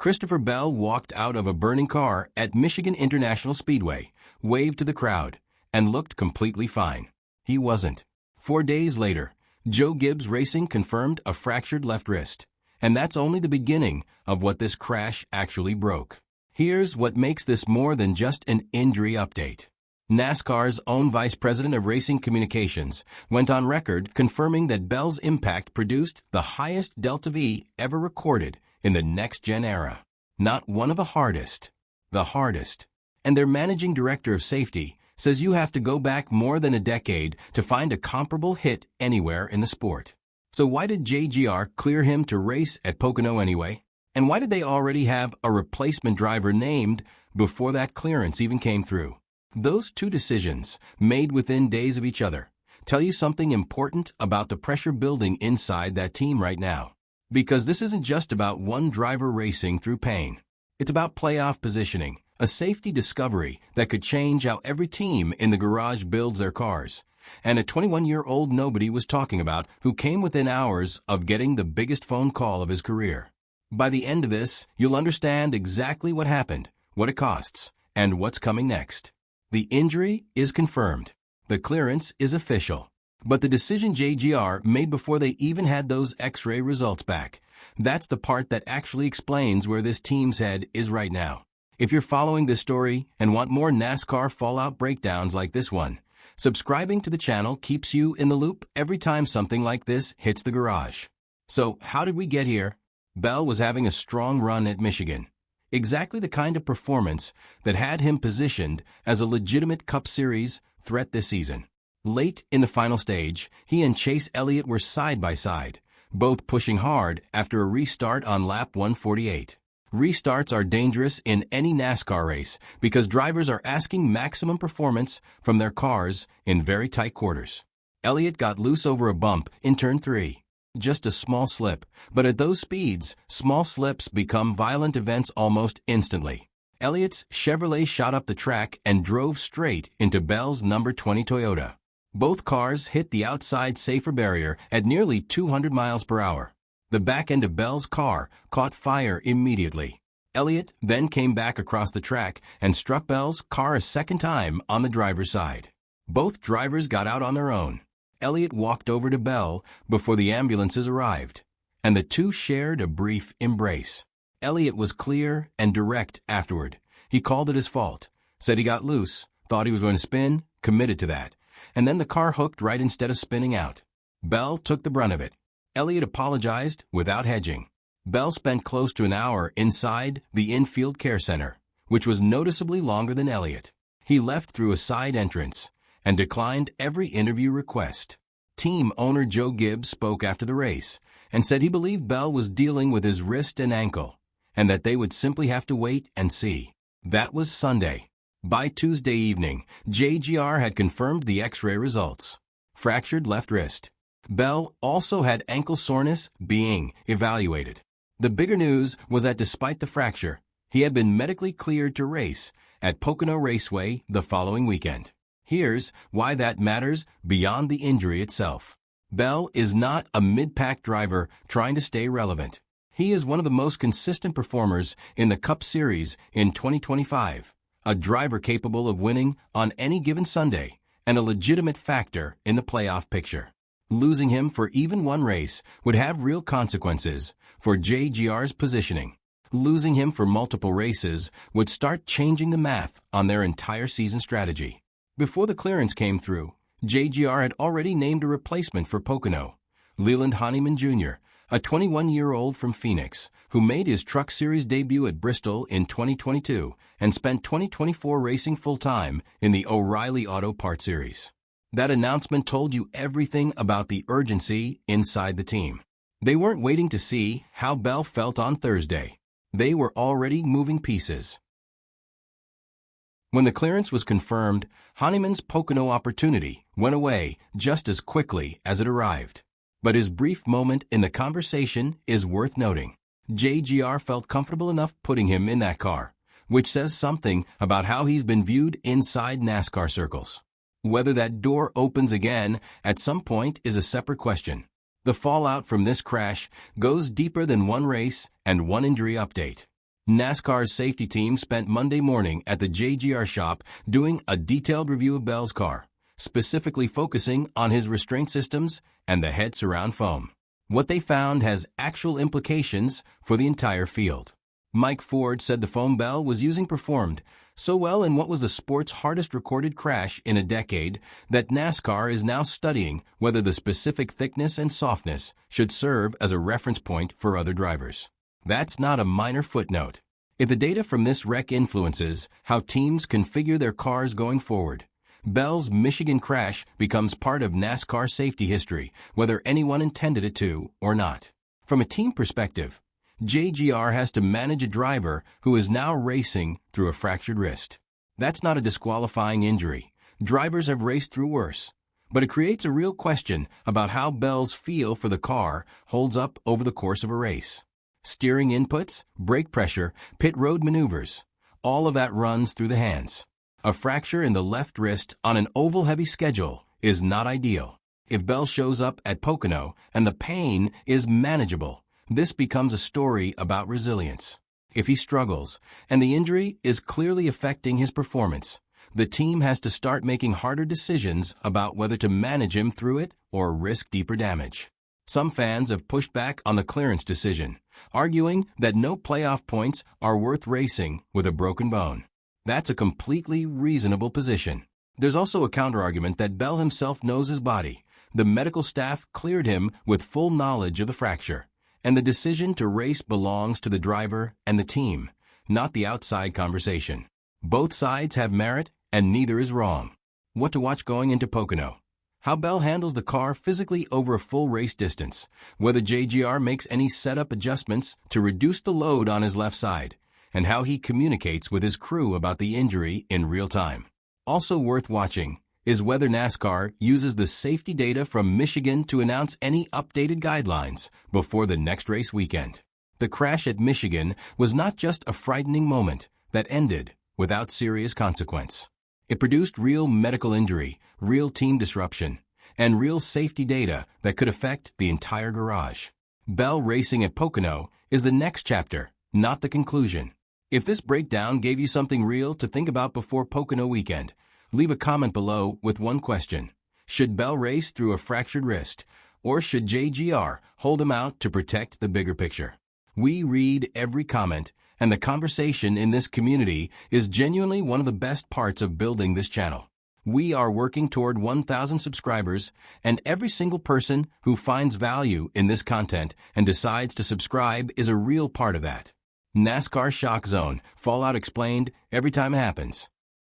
Christopher Bell walked out of a burning car at Michigan International Speedway, waved to the crowd, and looked completely fine. He wasn't. 4 days later, Joe Gibbs Racing confirmed a fractured left wrist. And that's only the beginning of what this crash actually broke. Here's what makes this more than just an injury update. NASCAR's own Vice President of Racing Communications went on record confirming that Bell's impact produced the highest delta V ever recorded in the next-gen era. Not one of the hardest. And their managing director of safety says you have to go back more than a decade to find a comparable hit anywhere in the sport. So why did JGR clear him to race at Pocono anyway? And why did they already have a replacement driver named before that clearance even came through? Those two decisions, made within days of each other, tell you something important about the pressure building inside that team right now. Because this isn't just about one driver racing through pain. It's about playoff positioning, a safety discovery that could change how every team in the garage builds their cars, and a 21-year-old nobody was talking about who came within hours of getting the biggest phone call of his career. By the end of this, you'll understand exactly what happened, what it costs, and what's coming next. The injury is confirmed. The clearance is official. But the decision JGR made before they even had those X-ray results back, that's the part that actually explains where this team's head is right now. If you're following this story and want more NASCAR fallout breakdowns like this one, subscribing to the channel keeps you in the loop every time something like this hits the garage. So, how did we get here? Bell was having a strong run at Michigan. Exactly the kind of performance that had him positioned as a legitimate Cup Series threat this season. Late in the final stage, he and Chase Elliott were side by side, both pushing hard after a restart on lap 148. Restarts are dangerous in any NASCAR race because drivers are asking maximum performance from their cars in very tight quarters. Elliott got loose over a bump in turn 3. Just a small slip, but at those speeds, small slips become violent events almost instantly. Elliott's Chevrolet shot up the track and drove straight into Bell's number 20 Toyota. Both cars hit the outside safer barrier at nearly 200 miles per hour. The back end of Bell's car caught fire immediately. Elliott then came back across the track and struck Bell's car a second time on the driver's side. Both drivers got out on their own. Elliott walked over to Bell before the ambulances arrived, and the two shared a brief embrace. Elliott was clear and direct afterward. He called it his fault, said he got loose, thought he was going to spin, committed to that, and then the car hooked right instead of spinning out. Bell took the brunt of it. Elliott apologized without hedging. Bell spent close to an hour inside the infield care center, which was noticeably longer than Elliott. He left through a side entrance and declined every interview request. Team owner Joe Gibbs spoke after the race and said he believed Bell was dealing with his wrist and ankle, and that they would simply have to wait and see. That was Sunday. By Tuesday evening, JGR had confirmed the X-ray results. Fractured left wrist. Bell also had ankle soreness being evaluated. The bigger news was that despite the fracture, he had been medically cleared to race at Pocono Raceway the following weekend. Here's why that matters beyond the injury itself. Bell is not a mid-pack driver trying to stay relevant. He is one of the most consistent performers in the Cup Series in 2025, a driver capable of winning on any given Sunday, and a legitimate factor in the playoff picture. Losing him for even one race would have real consequences for JGR's positioning. Losing him for multiple races would start changing the math on their entire season strategy. Before the clearance came through, JGR had already named a replacement for Pocono, Leland Honeyman Jr., a 21-year-old from Phoenix, who made his Truck Series debut at Bristol in 2022 and spent 2024 racing full-time in the O'Reilly Auto Parts Series. That announcement told you everything about the urgency inside the team. They weren't waiting to see how Bell felt on Thursday. They were already moving pieces. When the clearance was confirmed, Honeyman's Pocono opportunity went away just as quickly as it arrived. But his brief moment in the conversation is worth noting. JGR felt comfortable enough putting him in that car, which says something about how he's been viewed inside NASCAR circles. Whether that door opens again at some point is a separate question. The fallout from this crash goes deeper than one race and one injury update. NASCAR's safety team spent Monday morning at the JGR shop doing a detailed review of Bell's car, specifically focusing on his restraint systems and the head surround foam. What they found has actual implications for the entire field. Mike Ford said the foam Bell was using performed so well in what was the sport's hardest recorded crash in a decade that NASCAR is now studying whether the specific thickness and softness should serve as a reference point for other drivers. That's not a minor footnote. If the data from this wreck influences how teams configure their cars going forward, Bell's Michigan crash becomes part of NASCAR safety history, whether anyone intended it to or not. From a team perspective, JGR has to manage a driver who is now racing through a fractured wrist. That's not a disqualifying injury. Drivers have raced through worse. But it creates a real question about how Bell's feel for the car holds up over the course of a race. Steering inputs, brake pressure, pit road maneuvers, all of that runs through the hands. A fracture in the left wrist on an oval-heavy schedule is not ideal. If Bell shows up at Pocono and the pain is manageable, this becomes a story about resilience. If he struggles and the injury is clearly affecting his performance, the team has to start making harder decisions about whether to manage him through it or risk deeper damage. Some fans have pushed back on the clearance decision, arguing that no playoff points are worth racing with a broken bone. That's a completely reasonable position. There's also a counterargument that Bell himself knows his body. The medical staff cleared him with full knowledge of the fracture, and the decision to race belongs to the driver and the team, not the outside conversation. Both sides have merit, and neither is wrong. What to watch going into Pocono? How Bell handles the car physically over a full race distance, whether JGR makes any setup adjustments to reduce the load on his left side, and how he communicates with his crew about the injury in real time. Also worth watching is whether NASCAR uses the safety data from Michigan to announce any updated guidelines before the next race weekend. The crash at Michigan was not just a frightening moment that ended without serious consequence. It produced real medical injury, real team disruption, and real safety data that could affect the entire garage. Bell racing at Pocono is the next chapter, not the conclusion. If this breakdown gave you something real to think about before Pocono weekend, leave a comment below with one question. Should Bell race through a fractured wrist, or should JGR hold him out to protect the bigger picture? We read every comment, and the conversation in this community is genuinely one of the best parts of building this channel. We are working toward 1,000 subscribers, and every single person who finds value in this content and decides to subscribe is a real part of that. NASCAR Shock Zone, Fallout Explained, every time it happens.